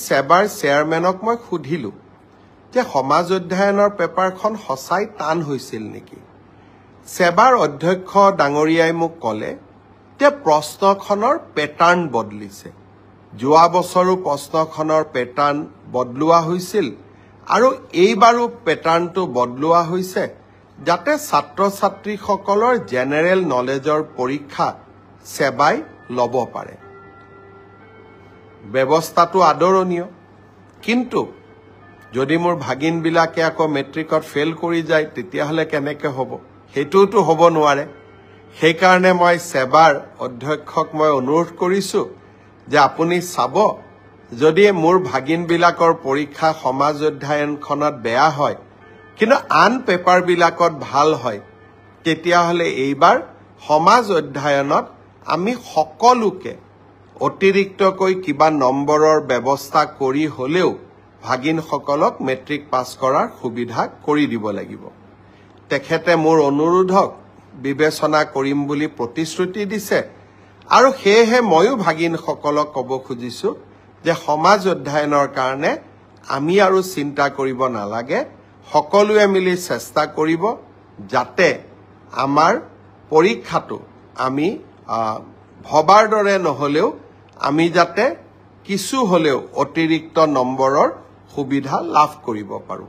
সেবাৰ চেয়াৰমেনক মই সুধিলো যে সমাজ অধ্যয়নৰ পেপাৰখন সঁচাই টান হৈছিল নেকি সেবাৰ অধ্যক্ষ ডাঙৰীয়াই মোক ক'লে যে প্ৰশ্নখনৰ পেটাৰ্ণ বদলিছে যোৱা বছৰো প্ৰশ্নখনৰ পেটাৰ্ণ বদলোৱা হৈছিল আৰু এইবাৰো পেটাৰ্ণটো বদলোৱা হৈছে যাতে ছাত্ৰ ছাত্ৰীসকলৰ জেনেৰেল নলেজৰ পৰীক্ষা সেবাই ল'ব পাৰে ব্যৱস্থাটো আদৰণীয় কিন্তু যদি মোৰ ভাগিনবিলাকে আকৌ মেট্ৰিকত ফেল কৰি যায় তেতিয়াহলে কেনেকৈ হ'ব হেতুটো হ'ব নোৱাৰে সেইকাৰণে মই সেবাৰ অধ্যক্ষক মই অনুৰোধ কৰিছো যে আপুনি চাব যদি মোৰ ভাগিনবিলাকৰ পৰীক্ষা সমাজ অধ্যয়নখনত বেয়া হয় কিন্তু আন পেপাৰবিলাকত ভাল হয় তেতিয়াহলে এইবাৰ সমাজ অধ্যয়নত আমি সকলোকে অতিৰিক্তকৈ কিবা নম্বৰৰ ব্যৱস্থা কৰি হলেও ভাগিনসকলক মেট্ৰিক পাছ কৰাৰ সুবিধা কৰি দিব লাগিব তেখেতে মোৰ অনুৰোধক বিবেচনা কৰিম বুলি প্ৰতিশ্ৰুতি দিছে আৰু সেয়েহে ময়ো ভাগিনসকলক ক'ব খুজিছো যে সমাজ অধ্যয়নৰ কাৰণে আমি আৰু চিন্তা কৰিব নালাগে সকলোৱে মিলি চেষ্টা কৰিব যাতে আমাৰ পৰীক্ষাটো আমি ভবাৰ দৰে নহলেও আমি যাতে কিছু হলেও অতিৰিক্ত নম্বৰৰ সুবিধা লাভ কৰিব পাৰো